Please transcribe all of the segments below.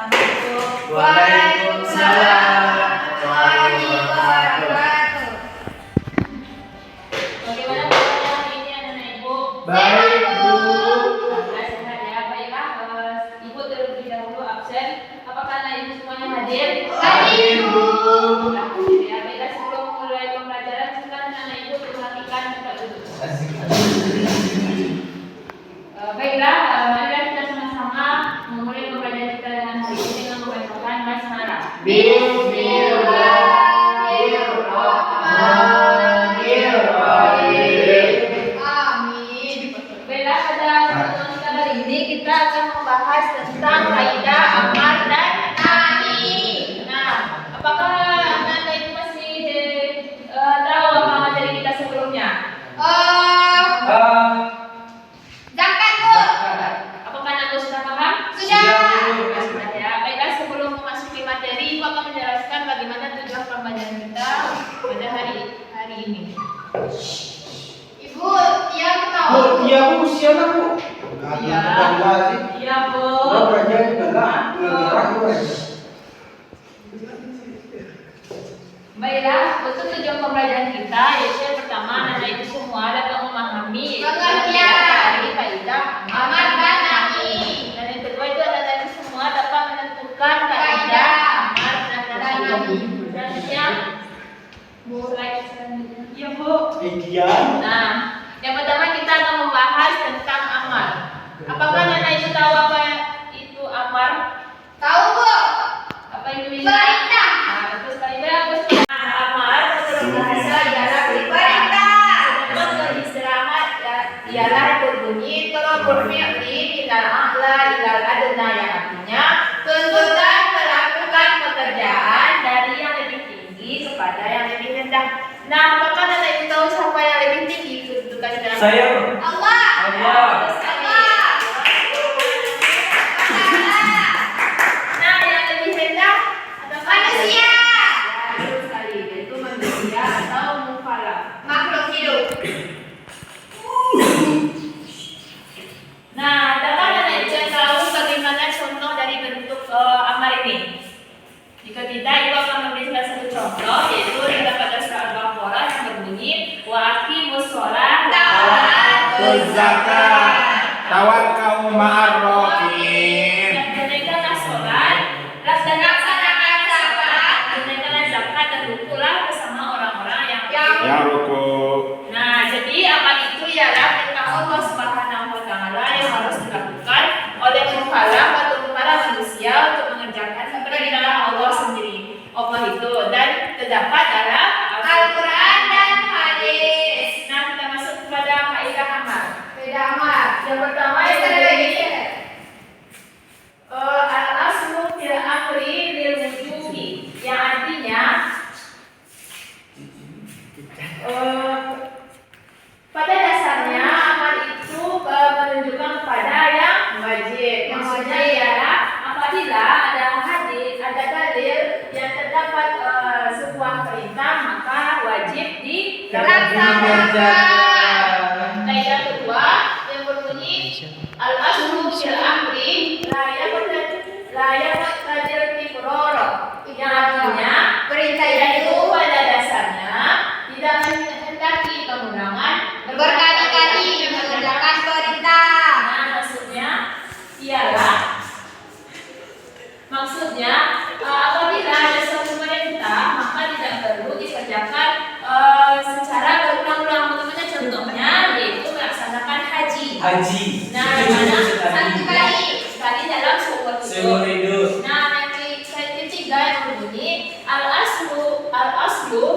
Assalamualaikum. Waalaikumsalam warahmatullahi wabarakatuh. Bagaimana keadaan hari ini anak-anak Ibu? Baik, Bu. Alhamdulillah sehat ya. Baiklah, Ibu terlebih dahulu absen. Apakah anak Ibu semuanya hadir? Hadir, Bu. Ya, baiklah sebelum mulai pembelajaran silakan anak Ibu perhatikan tempat duduk. Baiklah, marilah kita sama-sama memulai pembelajaran kita dengan hari ini dengan membacakan basmalah. Bismillahirrahmanirrahim. Amin. Baiklah, pada pertemuan kita hari ini kita akan membahas tentang kaidah amar dan nahi. Nah, apakah anak-anak itu masih tahu apa materi kita sebelumnya? Zakat, Bu. Apakah anak sudah paham? Sudah ya. Baiklah, sebelum memasuki materi, Ibu akan menjelaskan bagaimana tujuan pembelajaran kita pada hari ini. Ibu, Tia tahu. Bu, iya Bu, siapa Bu? Iya. Iya, Bu. Baiklah, untuk tujuan pembelajaran kita yaitu yang pertama, anak itu semua dapat memahami Pengertian dari kaidah amar dan nahi. Dan yang kedua itu anak itu semua dapat menentukan kaidah amar dan nahi. Selanjutnya, slide selanjutnya. Iya, Bu. Nah, yang pertama kita akan membahas tentang amar. Apakah anak itu tahu apa itu amar? Tahu, Bu. Apa itu Perintah. Nah, betul sekali, bagus. Amar menurut bahasa ialah Perintah. sedangkan istirahat ialah berbunyi tolabul fi'li ilal a'la ilal adna yang artinya tuntutan melakukan pekerjaan dari yang lebih tinggi kepada yang lebih rendah. Nah, apakah anda ingin tahu siapa yang lebih tinggi kedudukannya dalam Saya. Allah. Allah. Betul sekali. Nah, yang lebih rendah adalah Manusia. Betul sekali, yaitu manusia atau mukallaf. Makhluk hidup. Nah, dapat anda juga tahu bagaimana contoh dari bentuk amar ini? Jika tidak, Ibu akan memberikan satu contoh, yaitu terdapat pada surat Al-Baqarah yang berbunyi wa aqimus shalah wa Atuz zakat. Tawakkau ma'ar rafiin. dan tunaikanlah sholat, laksanakan zakat, tunaikanlah zakat dan rukulah bersama orang-orang yang Ya ruku. Nah, jadi amal itu ialah perintah Allah Subhanahu wa taala yang harus dilakukan oleh mukallaf atau para manusia untuk mengerjakan perintah Allah sendiri. Allah itu dan terdapat dalam Al-Quran dan hadis. Nah, kita masuk kepada kaidah amal. Beda amar. Yang pertama yang berbunyi al-aslu fil amri lil wujubi, yang artinya pada dasarnya amal itu menunjukkan kepada yang wajib. Maksudnya ialah apabila ada hadis, ada dalil yang terdapat sebuah perintah maka wajib dilaksanakan. Kaidah kedua yang berbunyi al-aslu fil amri la yaqtadir tikror, yang artinya Perintah yaitu itu pada dasarnya tidak menghendaki pengulangan berkali-kali mengerjakan perintah. Nah, maksudnya apabila ada suatu perintah maka tidak perlu dikerjakan secara berulang-ulang. Bagaimana contohnya? Yaitu melaksanakan haji. Nah, yang mana satu kali sekali dalam seumur hidup. Nah, yang ketiga yang berbunyi al-aslu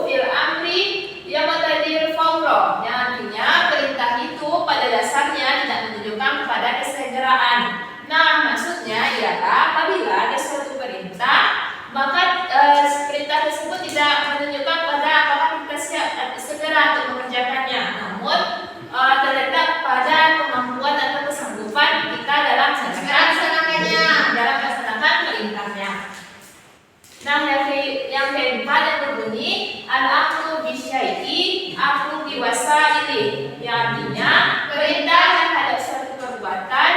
fil amri yaqtadir fawra, yang artinya perintah itu pada dasarnya tidak menunjukkan kepada kesegeraan. Nah, maksudnya ialah apabila ada suatu perintah maka perintah tersebut tidak menunjukkan pada apakah kita siap segera untuk mengerjakannya, namun terletak pada kemampuan atau kesanggupan kita dalam melaksanakan perintahnya. Nah, yang keempat yang berbunyi al-amru bisyai'i amru biwasaili, yang artinya perintah terhadap suatu perbuatan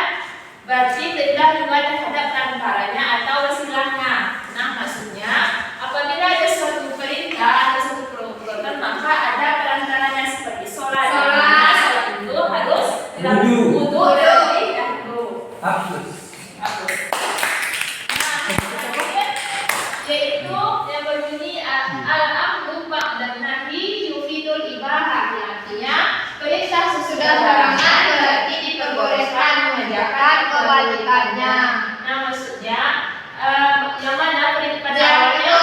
berarti perintah juga terhadap perantaranya atau wasilahnya. Nah, maksudnya apabila ada suatu perintah atau suatu perbuatan maka ada perantaranya seperti sholat. Nah, sholat itu harus dilakukan wudu terlebih dahulu. Hapus. Yaitu yang berbunyi al-amru ba'da nahi yufidul ibahah, artinya perintah sesudah larangan berarti diperbolehkan mengerjakan kebalikannya. Nah, maksudnya yang mana perintah pada awalnya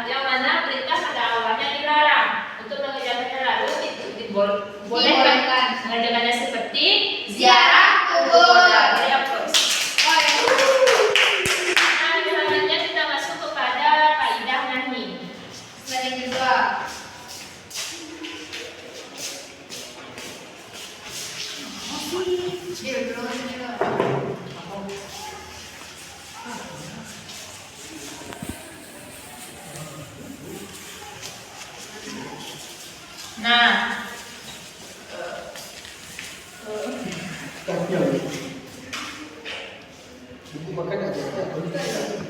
yang mana perintah pada awalnya dilarang untuk mengerjakannya lalu dibolehkan mengerjakannya seperti ziarah kubur.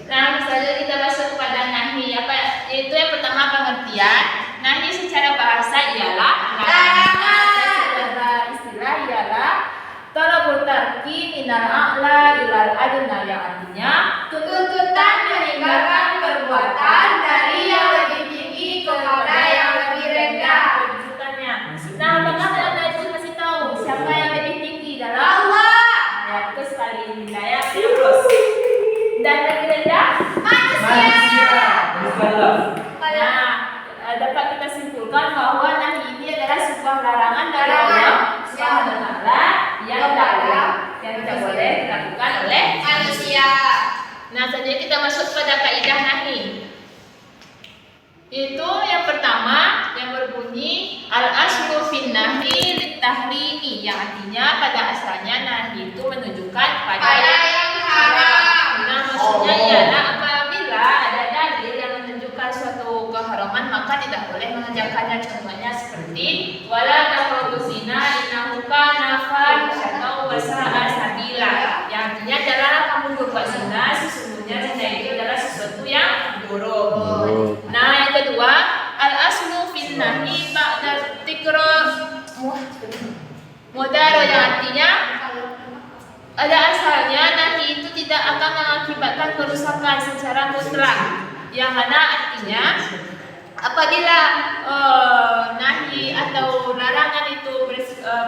Nah, misalnya kita masuk kepada nahi, yaitu yang pertama pengertian. Nahi secara bahasa ialah larangan, secara istilah ialah talabul tarki minal a'la ilal adna, yang artinya tuntutan meninggalkan perbuatan dari yang lebih tinggi kepada yang lebih rendah tuntutannya. Nah, apakah Anda itu masih tahu siapa yang lebih tinggi dalam Allah? Ya, betul sekali. Hidayah terus. Dan lebih rendah manusia. Nah, dapat kita simpulkan bahwa nahi ini adalah sebuah larangan dari Allah Subhanahu wa taala yang tidak boleh dilakukan oleh manusia. Nah, selanjutnya kita masuk pada kaidah nahi. Itu yang pertama yang berbunyi al-aslu fin nahi litahrimi, yang artinya pada asalnya nahi itu menunjukkan pada yang haram. Nah, maksudnya ialah apabila ada dalil yang menunjukkan suatu keharaman maka tidak boleh mengerjakannya. Contohnya seperti wala taqrabuz zina innahu kana fahsyatan wa sa'a sabila, yang artinya janganlah kamu berbuat zina, sesungguhnya zina itu adalah sesuatu yang buruk. Nah, yang kedua al-aslu fin nahi ba'da tikra mudaro, yang artinya ada asalnya nahi itu tidak akan mengakibatkan kerusakan secara mutlak, yang mana artinya apabila nahi atau larangan itu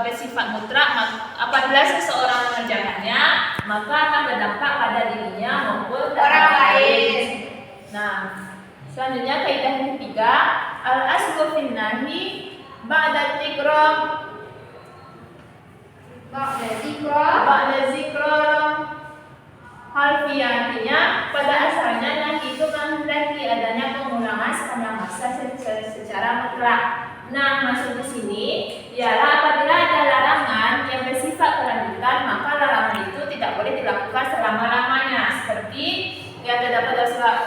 bersifat mutlak, apabila seseorang mengerjakannya maka akan berdampak pada dirinya maupun orang lain. Nah, selanjutnya kaidah yang ketiga al-aslu fin nahi ba'da zikra harfiah, artinya pada asalnya nahi itu menghendaki adanya pengulangan sepanjang masa secara mutlak. Nah, maksud di sini ialah apabila ada larangan yang bersifat kelanjutan maka larangan itu tidak boleh dilakukan selama-lamanya, seperti yang terdapat dalam surat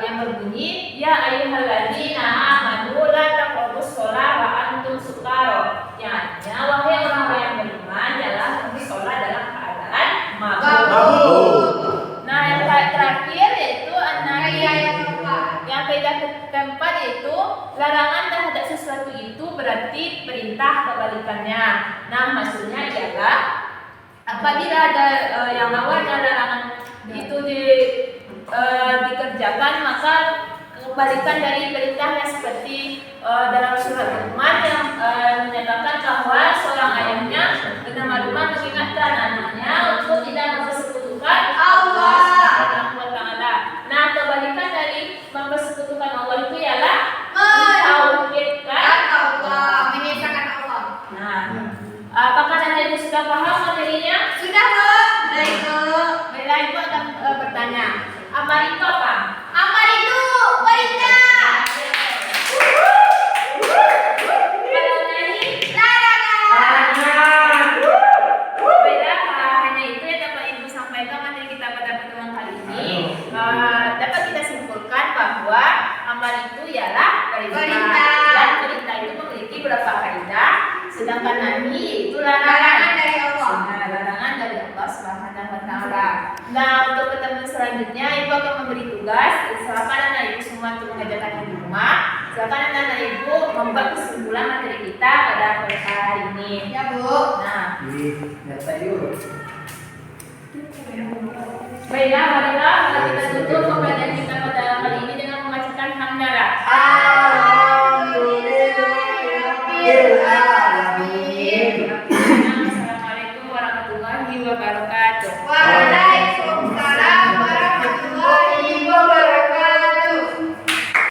yang berbunyi ya ayyuhalladzina amanu la taqrabus shalah wa antum sukara, yang artinya wahai orang-orang yang beriman janganlah kamu sholat dalam keadaan mabuk. Nah, yang terakhir yaitu yang kaidah keempat yaitu larangan terhadap sesuatu itu berarti perintah kebalikannya. Nah, maksudnya ialah apabila ada yang awalnya larangan itu dikerjakan maka kebalikan dari perintahnya, seperti dalam surat Luqman yang menyatakan bahwa seorang ayahnya bernama Luqman mengingatkan anaknya untuk tidak mempersekutukan Allah Subhanahu wa taala. Nah, kebalikan dari mempersekutukan Allah itu ialah mentauhidkan Allah, mengesahkan Allah. Nah, apakah Anda sudah paham materinya? Sudah, Bu. Baik, Bu. Baiklah, Ibu akan bertanya. Amal itu apa? Amal itu perintah. Kalau nahi larangan. Baiklah, hanya itu yang dapat Ibu sampaikan materi kita pada pertemuan kali ini. Dapat kita simpulkan bahwa amal itu ialah perintah. Dan perintah itu memiliki beberapa kaidah, sedangkan nahi itu larangan dari Allah. Larangan dari Allah. Allah Subhanahu wa taala. Nah, untuk pertemuan selanjutnya Ibu akan memberi tugas. Silakan anak Ibu semua untuk mengerjakannya di rumah. Silakan anak Ibu membuat kesimpulan materi kita pada hari ini. Ya, Bu. Nah, Nyata yuk. baiklah, marilah kita tutup pembelajaran kita pada kali ini dengan membacakan hamdalah. Alhamdulillahirrahmanirrahim. Assalamualaikum warahmatullahi wabarakatuh.